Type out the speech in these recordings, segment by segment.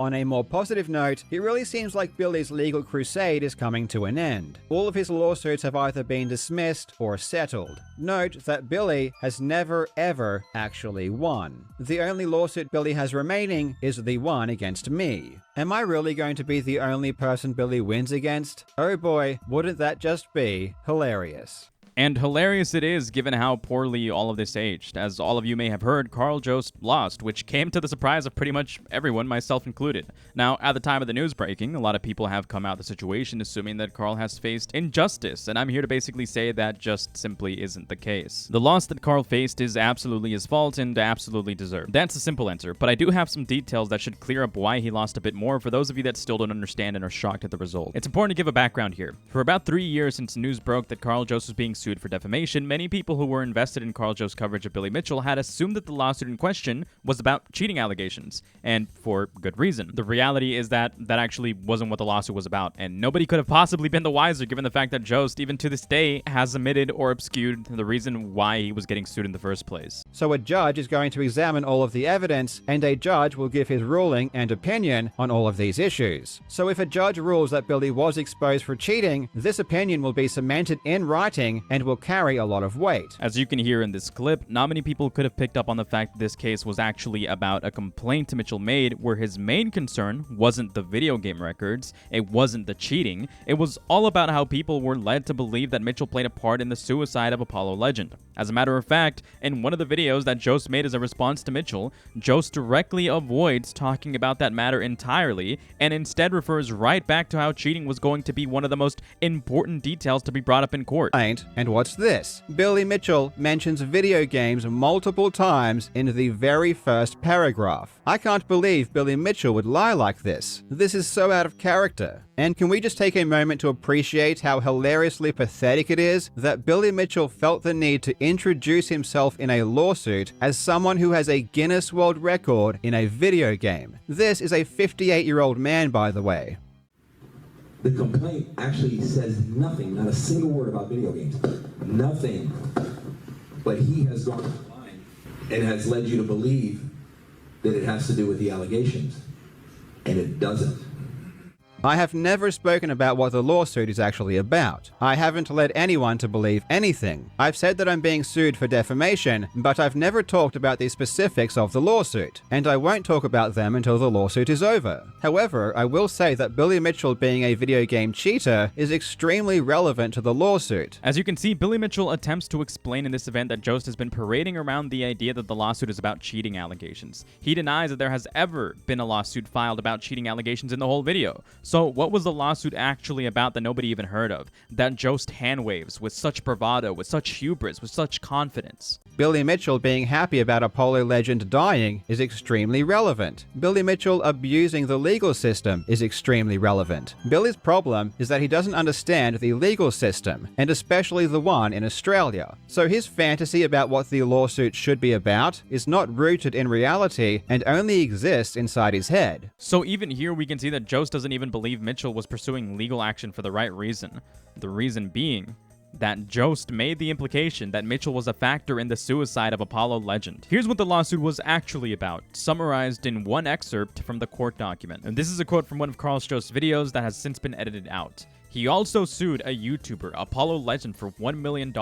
On a more positive note, it really seems like Billy's legal crusade is coming to an end. All of his lawsuits have either been dismissed or settled. Note that Billy has never ever actually won. The only lawsuit Billy has remaining is the one against me. Am I really going to be the only person Billy wins against? Oh boy, wouldn't that just be hilarious. And hilarious it is, given how poorly all of this aged. As all of you may have heard, Karl Jobst lost, which came to the surprise of pretty much everyone, myself included. Now, at the time of the news breaking, a lot of people have come out the situation assuming that Karl has faced injustice, and I'm here to basically say that just simply isn't the case. The loss that Karl faced is absolutely his fault and absolutely deserved. That's a simple answer, but I do have some details that should clear up why he lost a bit more for those of you that still don't understand and are shocked at the result. It's important to give a background here. For about 3 years since news broke that Karl Jobst was being sued for defamation, many people who were invested in Karl Jobst's coverage of Billy Mitchell had assumed that the lawsuit in question was about cheating allegations, and for good reason. The reality is that that actually wasn't what the lawsuit was about, and nobody could have possibly been the wiser given the fact that Jobst, even to this day, has omitted or obscured the reason why he was getting sued in the first place. So a judge is going to examine all of the evidence, and a judge will give his ruling and opinion on all of these issues. So if a judge rules that Billy was exposed for cheating, this opinion will be cemented in writing and will carry a lot of weight. As you can hear in this clip, not many people could have picked up on the fact that this case was actually about a complaint Mitchell made where his main concern wasn't the video game records, it wasn't the cheating, it was all about how people were led to believe that Mitchell played a part in the suicide of Apollo legend. As a matter of fact, in one of the videos that Jobst made as a response to Mitchell, Jobst directly avoids talking about that matter entirely and instead refers right back to how cheating was going to be one of the most important details to be brought up in court. And what's this? Billy Mitchell mentions video games multiple times in the very first paragraph. I can't believe Billy Mitchell would lie like this. This is so out of character. And can we just take a moment to appreciate how hilariously pathetic it is that Billy Mitchell felt the need to introduce himself in a lawsuit as someone who has a Guinness World Record in a video game. This is a 58-year-old man, by the way. The complaint actually says nothing, not a single word about video games. Nothing. But he has gone online and has led you to believe that it has to do with the allegations. And it doesn't. I have never spoken about what the lawsuit is actually about. I haven't led anyone to believe anything. I've said that I'm being sued for defamation, but I've never talked about the specifics of the lawsuit, and I won't talk about them until the lawsuit is over. However, I will say that Billy Mitchell being a video game cheater is extremely relevant to the lawsuit. As you can see, Billy Mitchell attempts to explain in this event that Jobst has been parading around the idea that the lawsuit is about cheating allegations. He denies that there has ever been a lawsuit filed about cheating allegations in the whole video. So what was the lawsuit actually about that nobody even heard of? That Jobst hand waves with such bravado, with such hubris, with such confidence. Billy Mitchell being happy about Apollo legend dying is extremely relevant. Billy Mitchell abusing the legal system is extremely relevant. Billy's problem is that he doesn't understand the legal system, and especially the one in Australia. So his fantasy about what the lawsuit should be about is not rooted in reality and only exists inside his head. So even here we can see that Jobst doesn't even believe Mitchell was pursuing legal action for the right reason. The reason being that Jobst made the implication that Mitchell was a factor in the suicide of Apollo legend. Here's what the lawsuit was actually about, summarized in one excerpt from the court document. And this is a quote from one of Karl Jobst's videos that has since been edited out. He also sued a YouTuber, Apollo Legend, for $1 million.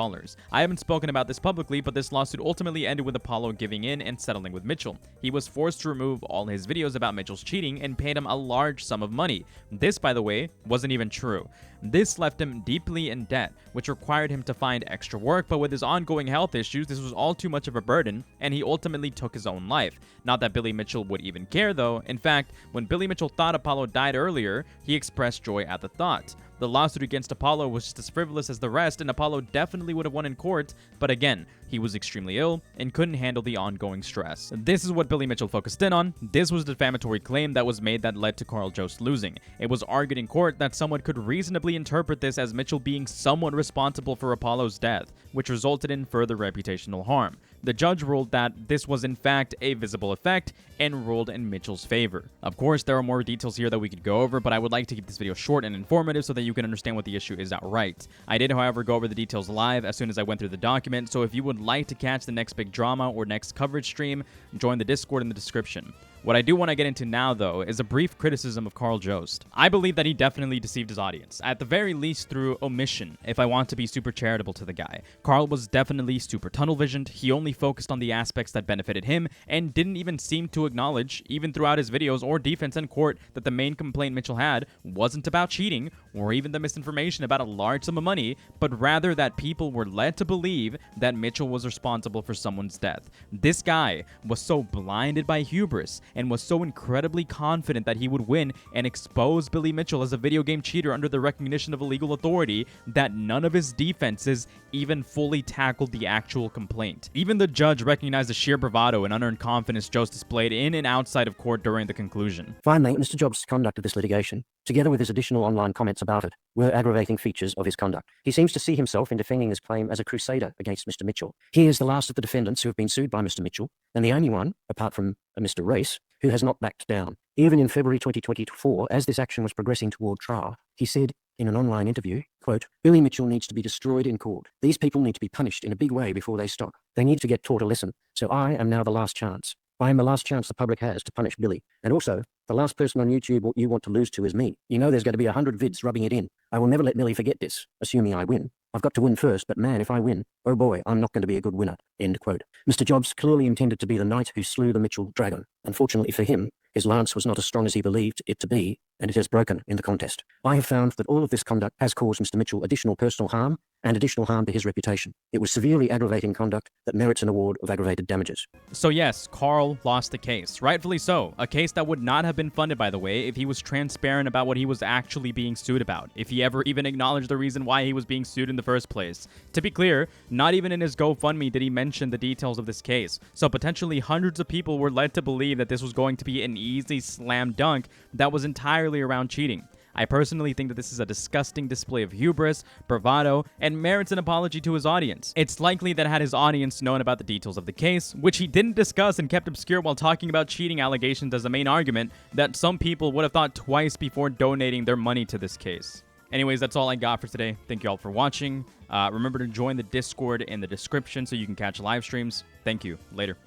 I haven't spoken about this publicly, but this lawsuit ultimately ended with Apollo giving in and settling with Mitchell. He was forced to remove all his videos about Mitchell's cheating and paid him a large sum of money. This, by the way, wasn't even true. This left him deeply in debt, which required him to find extra work, but with his ongoing health issues, this was all too much of a burden, and he ultimately took his own life. Not that Billy Mitchell would even care, though. In fact, when Billy Mitchell thought Apollo died earlier, he expressed joy at the thought. The lawsuit against Apollo was just as frivolous as the rest, and Apollo definitely would have won in court, but again, he was extremely ill and couldn't handle the ongoing stress. This is what Billy Mitchell focused in on. This was the defamatory claim that was made that led to Karl Jobst losing. It was argued in court that someone could reasonably interpret this as Mitchell being somewhat responsible for Apollo's death, which resulted in further reputational harm. The judge ruled that this was in fact a visible effect and ruled in Mitchell's favor. Of course, there are more details here that we could go over, but I would like to keep this video short and informative so that you can understand what the issue is outright. I did, however, go over the details live as soon as I went through the document, so if you would like to catch the next big drama or next coverage stream, join the Discord in the description. What I do want to get into now, though, is a brief criticism of Karl Jobst. I believe that he definitely deceived his audience, at the very least through omission, if I want to be super charitable to the guy. Karl was definitely super tunnel-visioned. He only focused on the aspects that benefited him, and didn't even seem to acknowledge, even throughout his videos or defense in court, that the main complaint Mitchell had wasn't about cheating, or even the misinformation about a large sum of money, but rather that people were led to believe that Mitchell was responsible for someone's death. This guy was so blinded by hubris and was so incredibly confident that he would win and expose Billy Mitchell as a video game cheater under the recognition of a legal authority that none of his defenses even fully tackled the actual complaint. Even the judge recognized the sheer bravado and unearned confidence Jobst displayed in and outside of court during the conclusion. Finally, Mr. Jobst's conduct of this litigation, together with his additional online comments about it, were aggravating features of his conduct. He seems to see himself in defending his claim as a crusader against Mr. Mitchell. He is the last of the defendants who have been sued by Mr. Mitchell, and the only one, apart from Mr. Race, who has not backed down. Even in February 2024, as this action was progressing toward trial, he said in an online interview, quote, "Billy Mitchell needs to be destroyed in court. These people need to be punished in a big way before they stop. They need to get taught a lesson. So I am now the last chance. I am the last chance the public has to punish Billy. And also, the last person on YouTube you want to lose to is me. You know there's going to be 100 vids rubbing it in. I will never let Billy forget this, assuming I win. I've got to win first, but man, if I win, oh boy, I'm not going to be a good winner." End quote. Mr. Jobst clearly intended to be the knight who slew the Mitchell dragon. Unfortunately for him, his lance was not as strong as he believed it to be, and it has broken in the contest. I have found that all of this conduct has caused Mr. Mitchell additional personal harm and additional harm to his reputation. It was severely aggravating conduct that merits an award of aggravated damages. So yes, Karl lost the case. Rightfully so. A case that would not have been funded, by the way, if he was transparent about what he was actually being sued about. If he ever even acknowledged the reason why he was being sued in the first place. To be clear, not even in his GoFundMe did he mention the details of this case. So potentially hundreds of people were led to believe that this was going to be an easy slam dunk that was entirely around cheating. I personally think that this is a disgusting display of hubris, bravado, and merits an apology to his audience. It's likely that had his audience known about the details of the case, which he didn't discuss and kept obscure while talking about cheating allegations as the main argument, that some people would have thought twice before donating their money to this case. Anyways, that's all I got for today. Thank you all for watching. Remember to join the Discord in the description so you can catch live streams. Thank you. Later.